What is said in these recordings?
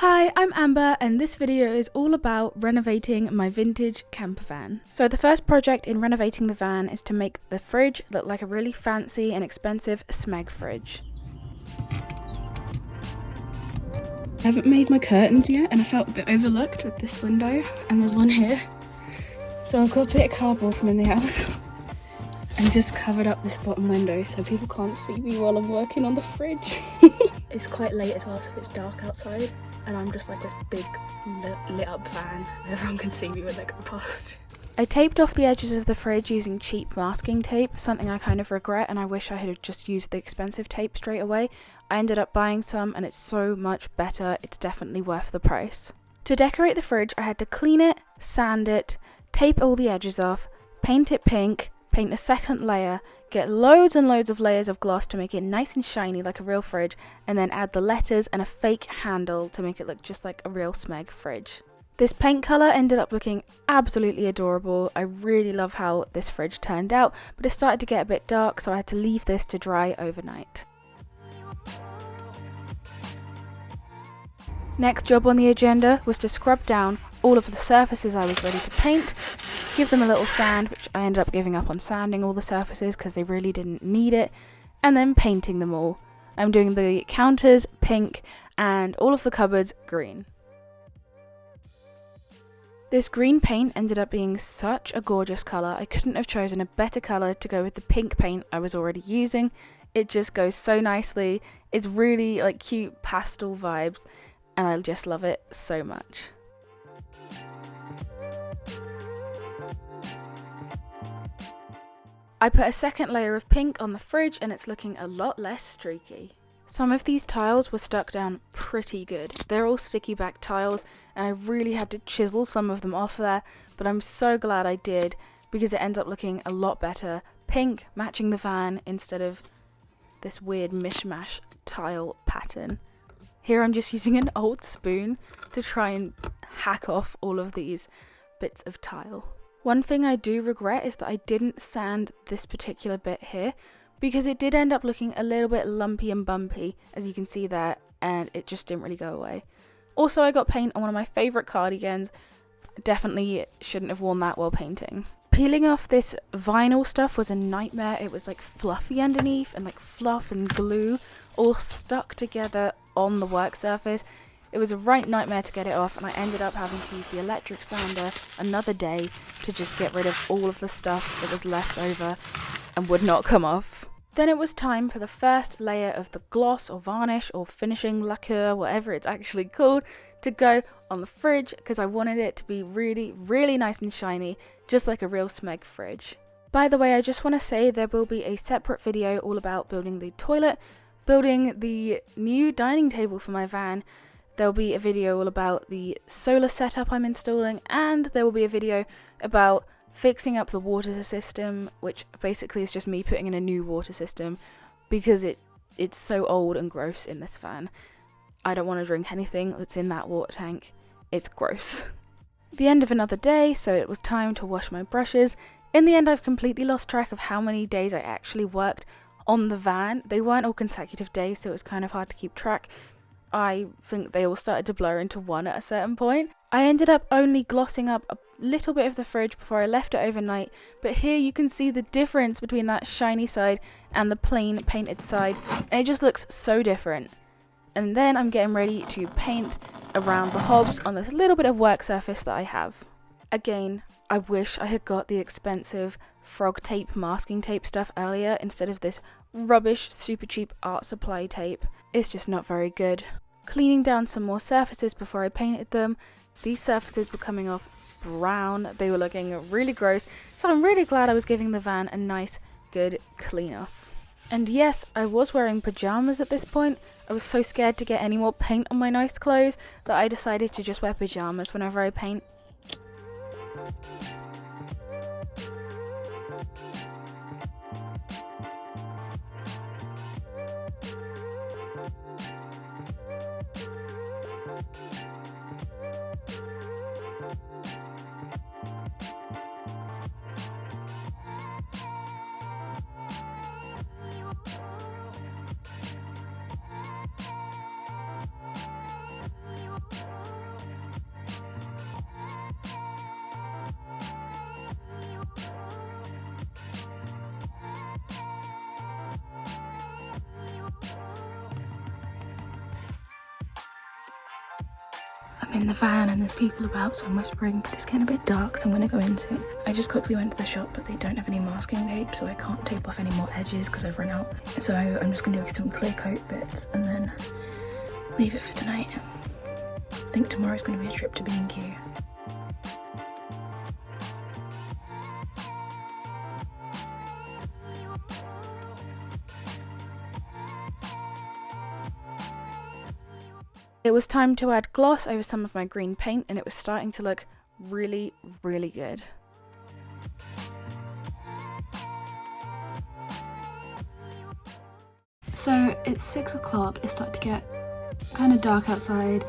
Hi, I'm Amber and this video is all about renovating my vintage camper van. So the first project in renovating the van is to make the fridge look like a really fancy and expensive Smeg fridge. I haven't made my curtains yet and I felt a bit overlooked with this window, and there's one here. So I've got a bit of cardboard from in the house and just covered up this bottom window so people can't see me while I'm working on the fridge. It's quite late as well, so it's dark outside and I'm just like this big lit up van and everyone can see me when they go past. I taped off the edges of the fridge using cheap masking tape, something I kind of regret, and I wish I had just used the expensive tape straight away. I ended up buying some and it's so much better, it's definitely worth the price. To decorate the fridge I had to clean it, sand it, tape all the edges off, paint it pink, paint a second layer, get loads and loads of layers of gloss to make it nice and shiny like a real fridge, and then add the letters and a fake handle to make it look just like a real Smeg fridge. This paint colour ended up looking absolutely adorable. I really love how this fridge turned out, but it started to get a bit dark, so I had to leave this to dry overnight. Next job on the agenda was to scrub down all of the surfaces I was ready to paint, give them a little sand, which I ended up giving up on sanding all the surfaces because they really didn't need it, and then painting them all. I'm doing the counters pink and all of the cupboards green. This green paint ended up being such a gorgeous colour. I couldn't have chosen a better colour to go with the pink paint I was already using. It just goes so nicely. It's really like cute pastel vibes and I just love it so much. I put a second layer of pink on the fridge and it's looking a lot less streaky. Some of these tiles were stuck down pretty good. They're all sticky back tiles and I really had to chisel some of them off there, but I'm so glad I did because it ends up looking a lot better. Pink matching the van instead of this weird mishmash tile pattern. Here I'm just using an old spoon to try and hack off all of these bits of tile. One thing I do regret is that I didn't sand this particular bit here because it did end up looking a little bit lumpy and bumpy, as you can see there, and it just didn't really go away. Also, I got paint on one of my favourite cardigans. Definitely shouldn't have worn that while painting. Peeling off this vinyl stuff was a nightmare. It was like fluffy underneath and like fluff and glue all stuck together on the work surface. It was a right nightmare to get it off, and I ended up having to use the electric sander another day to just get rid of all of the stuff that was left over and would not come off. Then it was time for the first layer of the gloss or varnish or finishing lacquer, whatever it's actually called, to go on the fridge because I wanted it to be really, really nice and shiny, just like a real Smeg fridge. By the way, I just want to say there will be a separate video all about building the toilet, building the new dining table for my van. There'll be a video all about the solar setup I'm installing, and there will be a video about fixing up the water system, which basically is just me putting in a new water system because it's so old and gross in this van. I don't want to drink anything that's in that water tank. It's gross. The end of another day, so it was time to wash my brushes. In the end, I've completely lost track of how many days I actually worked on the van. They weren't all consecutive days, so it was kind of hard to keep track. I think they all started to blur into one at a certain point. I ended up only glossing up a little bit of the fridge before I left it overnight, but here you can see the difference between that shiny side and the plain painted side, and it just looks so different. And then I'm getting ready to paint around the hobs on this little bit of work surface that I have. Again, I wish I had got the expensive frog tape masking tape stuff earlier instead of this rubbish super cheap art supply tape. It's just not very good. Cleaning down some more surfaces before I painted them. These surfaces were coming off brown. They were looking really gross, so I'm really glad I was giving the van a nice good clean off. And yes, I was wearing pajamas at this point. I was so scared to get any more paint on my nice clothes that I decided to just wear pajamas whenever I paint. I'm in the van and there's people about, so I'm whispering, but it's getting a bit dark, so I'm going to go into it. I just quickly went to the shop, but they don't have any masking tape, so I can't tape off any more edges because I've run out. So I'm just going to do some clear coat bits and then leave it for tonight. I think tomorrow's going to be a trip to B&Q. It was time to add gloss over some of my green paint, and it was starting to look really, really good. So it's 6 o'clock, it's starting to get kind of dark outside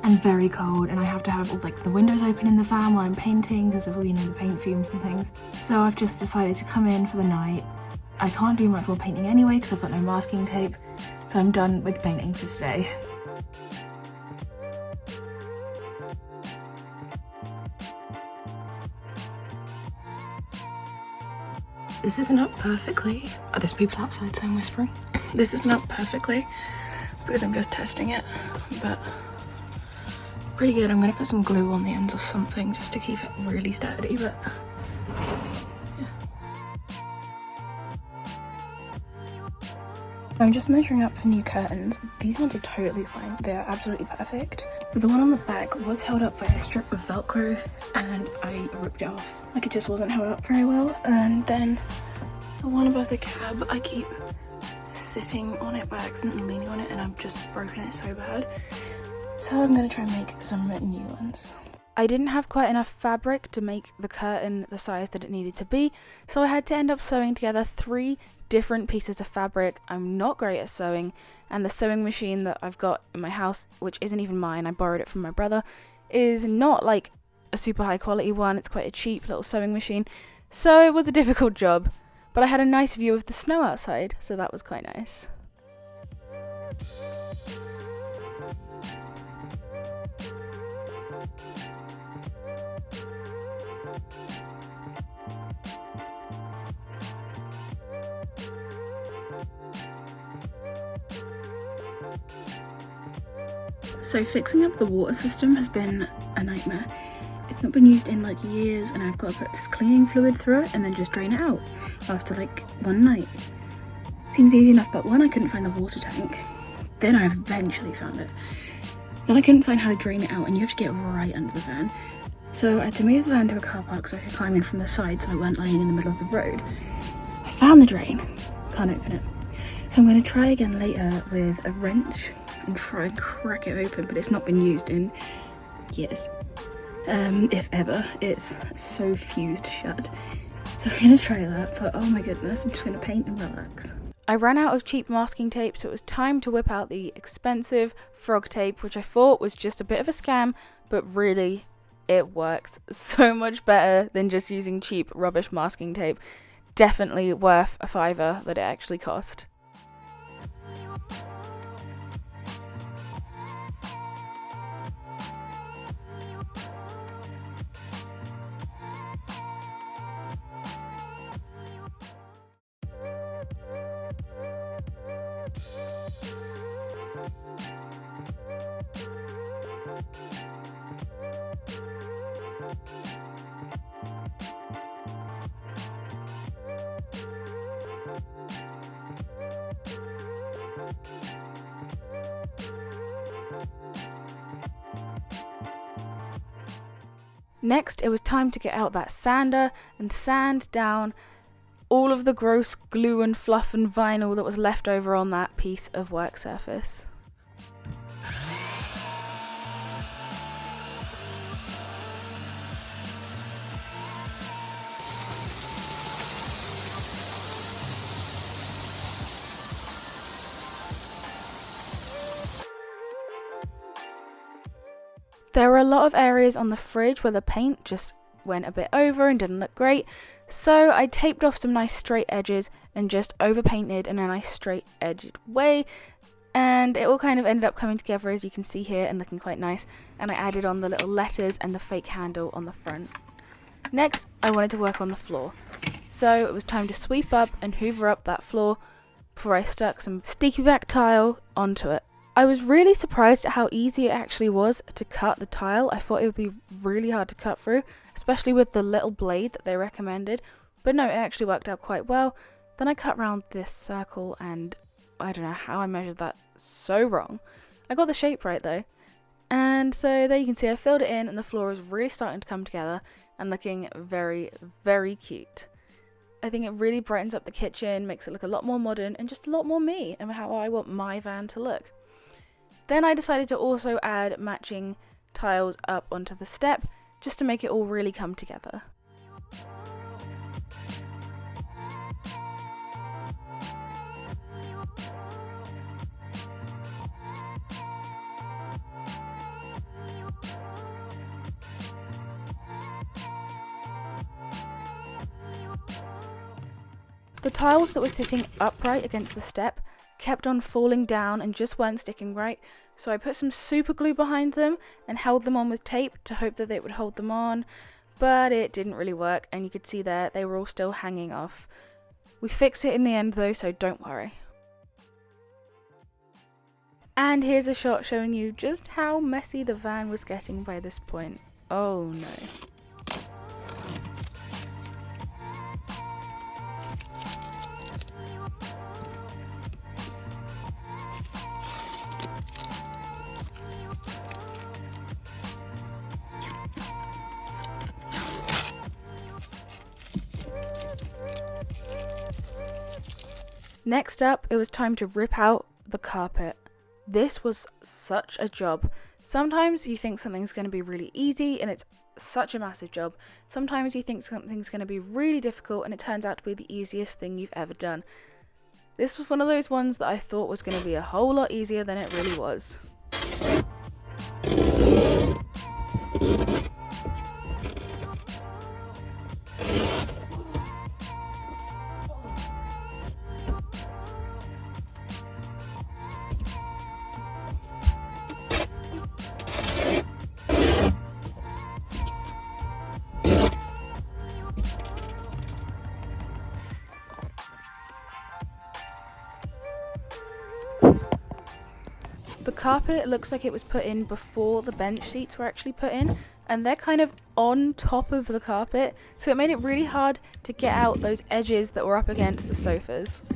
and very cold, and I have to have all like the windows open in the van while I'm painting because of all, you know, the paint fumes and things. So I've just decided to come in for the night. I can't do much more painting anyway because I've got no masking tape, so I'm done with painting for today. This isn't up perfectly. Oh, there's people outside, so I'm whispering. This isn't up perfectly because I'm just testing it, but pretty good. I'm gonna put some glue on the ends or something just to keep it really sturdy, but yeah. I'm just measuring up for new curtains. These ones are totally fine. They're absolutely perfect. But the one on the back was held up by a strip of Velcro and I ripped it off. Like, it just wasn't held up very well. And then the one above the cab, I keep sitting on it by accident, leaning on it, and I've just broken it so bad. So I'm gonna try and make some new ones. I didn't have quite enough fabric to make the curtain the size that it needed to be, so I had to end up sewing together 3 different pieces of fabric. I'm not great at sewing, and the sewing machine that I've got in my house, which isn't even mine, I borrowed it from my brother, is not like a super high quality one. It's quite a cheap little sewing machine, so it was a difficult job, but I had a nice view of the snow outside, so that was quite nice. So fixing up the water system has been a nightmare. It's not been used in like years, and I've got to put this cleaning fluid through it and then just drain it out after like one night. Seems easy enough, but one, I couldn't find the water tank. Then I eventually found it. Then I couldn't find how to drain it out, and you have to get right under the van. So I had to move the van to a car park so I could climb in from the side so I weren't lying in the middle of the road. I found the drain, can't open it. So I'm going to try again later with a wrench and try and crack it open, but it's not been used in years, if ever. It's so fused shut. So I'm going to try that, but oh my goodness, I'm just going to paint and relax. I ran out of cheap masking tape, so it was time to whip out the expensive frog tape, which I thought was just a bit of a scam, but really it works so much better than just using cheap rubbish masking tape. Definitely worth a £5 that it actually cost. Next, it was time to get out that sander and sand down all of the gross glue and fluff and vinyl that was left over on that piece of work surface. There were a lot of areas on the fridge where the paint just went a bit over and didn't look great, so I taped off some nice straight edges and just overpainted in a nice straight edged way, and it all kind of ended up coming together, as you can see here, and looking quite nice. And I added on the little letters and the fake handle on the front. Next, I wanted to work on the floor, so it was time to sweep up and hoover up that floor before I stuck some sticky back tile onto it. I was really surprised at how easy it actually was to cut the tile. I thought it would be really hard to cut through, especially with the little blade that they recommended. But no, it actually worked out quite well. Then I cut around this circle and I don't know how I measured that so wrong. I got the shape right though. And so there you can see I filled it in and the floor is really starting to come together and looking very, very cute. I think it really brightens up the kitchen, makes it look a lot more modern and just a lot more me and how I want my van to look. Then I decided to also add matching tiles up onto the step just to make it all really come together. The tiles that were sitting upright against the step kept on falling down and just weren't sticking right, so I put some super glue behind them and held them on with tape to hope that it would hold them on, but it didn't really work and you could see there they were all still hanging off. We fixed it in the end though, so don't worry. And here's a shot showing you just how messy the van was getting by this point. Oh no. Next up, it was time to rip out the carpet. This was such a job. Sometimes you think something's going to be really easy and it's such a massive job. Sometimes you think something's going to be really difficult and it turns out to be the easiest thing you've ever done. This was one of those ones that I thought was going to be a whole lot easier than it really was. The carpet looks like it was put in before the bench seats were actually put in, and they're kind of on top of the carpet, so it made it really hard to get out those edges that were up against the sofas.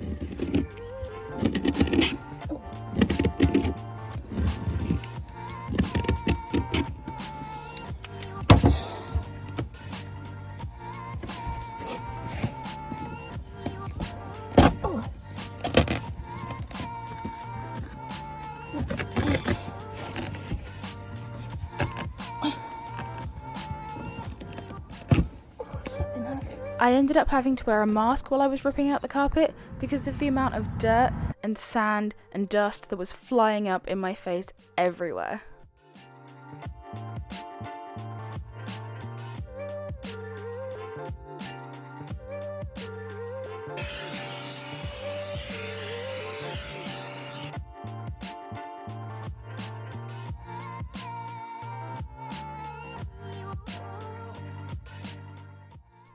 I ended up having to wear a mask while I was ripping out the carpet because of the amount of dirt and sand and dust that was flying up in my face everywhere.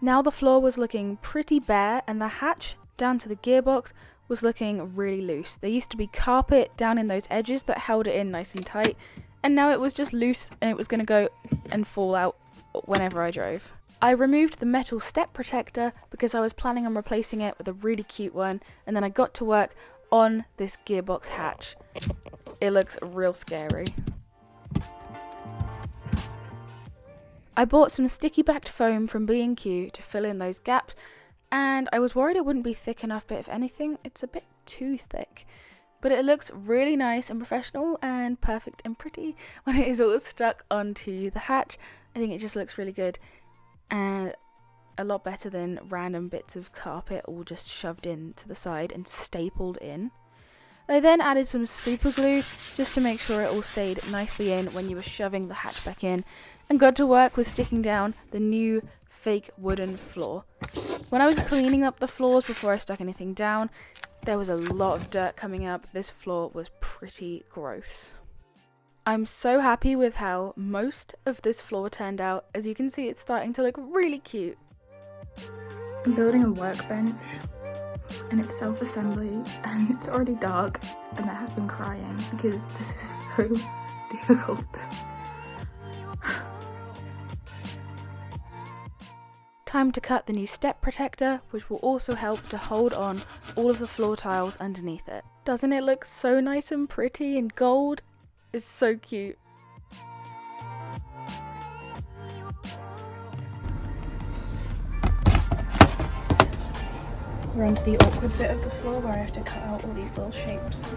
Now the floor was looking pretty bare and the hatch down to the gearbox was looking really loose. There used to be carpet down in those edges that held it in nice and tight, and now it was just loose and it was going to go and fall out whenever I drove. I removed the metal step protector because I was planning on replacing it with a really cute one, and then I got to work on this gearbox hatch. It looks real scary. I bought some sticky backed foam from B&Q to fill in those gaps, and I was worried it wouldn't be thick enough, but if anything, it's a bit too thick. But it looks really nice and professional and perfect and pretty when it is all stuck onto the hatch. I think it just looks really good and a lot better than random bits of carpet all just shoved in to the side and stapled in. I then added some super glue just to make sure it all stayed nicely in when you were shoving the hatch back in, and got to work with sticking down the new fake wooden floor. When I was cleaning up the floors before I stuck anything down, there was a lot of dirt coming up. This floor was pretty gross. I'm so happy with how most of this floor turned out. As you can see, it's starting to look really cute. I'm building a workbench and it's self-assembly, and it's already dark, and I have been crying because this is so difficult. Time to cut the new step protector, which will also help to hold on all of the floor tiles underneath it. Doesn't it look so nice and pretty in gold? It's so cute. We're onto the awkward bit of the floor where I have to cut out all these little shapes.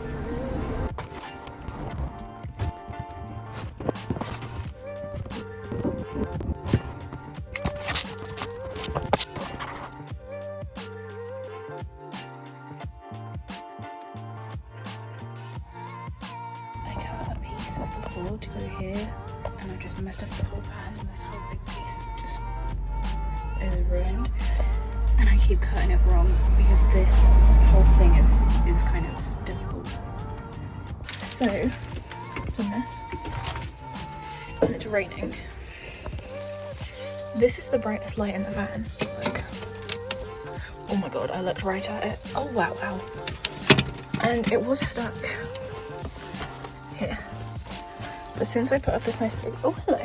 I cut a piece of the floor to go here, and I've just messed up the whole pan, and this whole big piece just is ruined. And I keep cutting it wrong because this whole thing is kind of difficult. So, it's a mess. And it's raining. This is the brightest light in the van. Look. Oh my god, I looked right at it. Oh wow, ow. And it was stuck here. But since I put up this nice big, oh hello.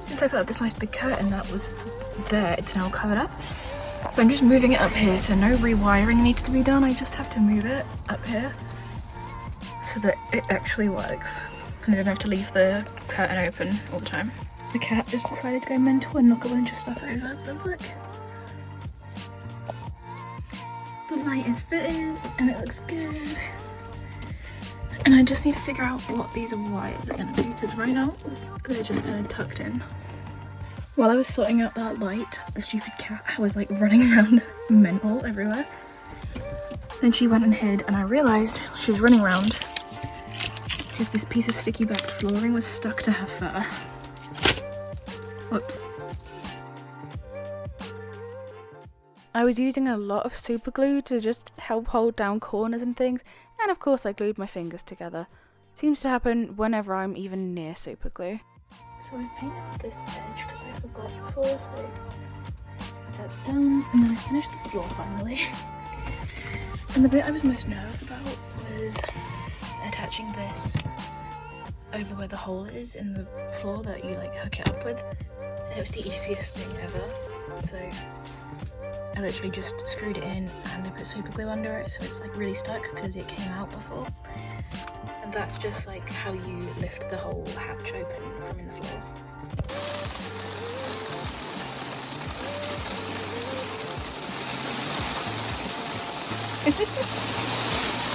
Since I put up this nice big curtain that was there, it's now covered up. So I'm just moving it up here, so no rewiring needs to be done. I just have to move it up here so that it actually works. And I don't have to leave the curtain open all the time. The cat just decided to go mental and knock a bunch of stuff over, but look. The light is fitted and it looks good. And I just need to figure out what these wires are going to be, because right now they're just kind of tucked in. While I was sorting out that light, the stupid cat was like running around mental everywhere. Then she went and hid, and I realised she was running around because this piece of sticky back flooring was stuck to her fur. Whoops. I was using a lot of super glue to just help hold down corners and things, and of course I glued my fingers together. Seems to happen whenever I'm even near super glue. So I've painted this edge because I forgot before, so that's done. And then I finished the floor finally. And the bit I was most nervous about was attaching this over where the hole is in the floor that you like hook it up with. And it was the easiest thing ever. So I literally just screwed it in and I put super glue under it, so it's like really stuck because it came out before. And that's just like how you lift the whole hatch open from in the floor.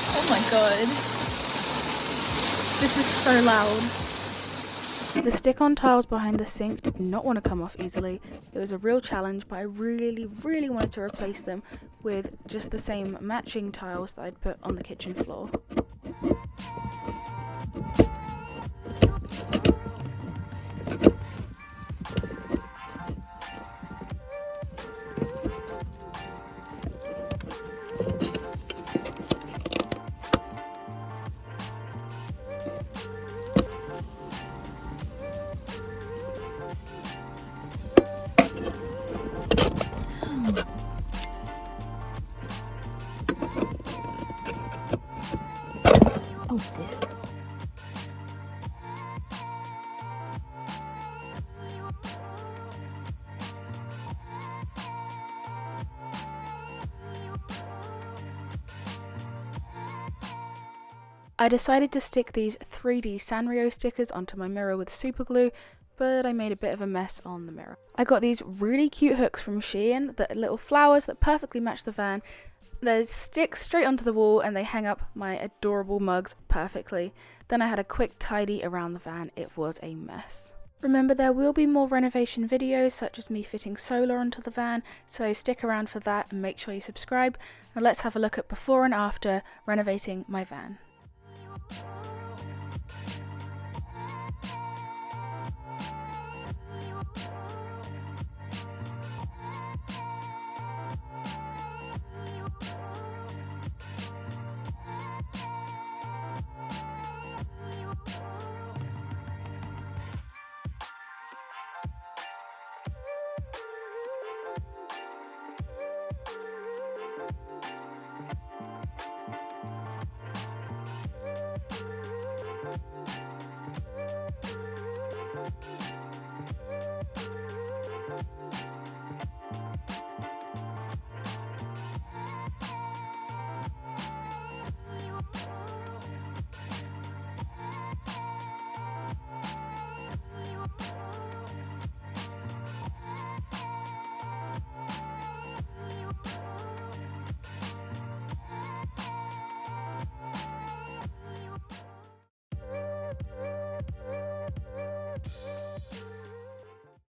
Oh my god. This is so loud. The stick-on tiles behind the sink did not want to come off easily. It was a real challenge, but I really wanted to replace them with just the same matching tiles that I'd put on the kitchen floor. Oh dear. I decided to stick these 3D Sanrio stickers onto my mirror with super glue, but I made a bit of a mess on the mirror. I got these really cute hooks from Shein, the little flowers that perfectly match the van. They stick straight onto the wall and they hang up my adorable mugs perfectly. Then I had a quick tidy around the van. It was a mess. Remember, there will be more renovation videos such as me fitting solar onto the van, so stick around for that and make sure you subscribe. Now let's have a look at before and after renovating my van.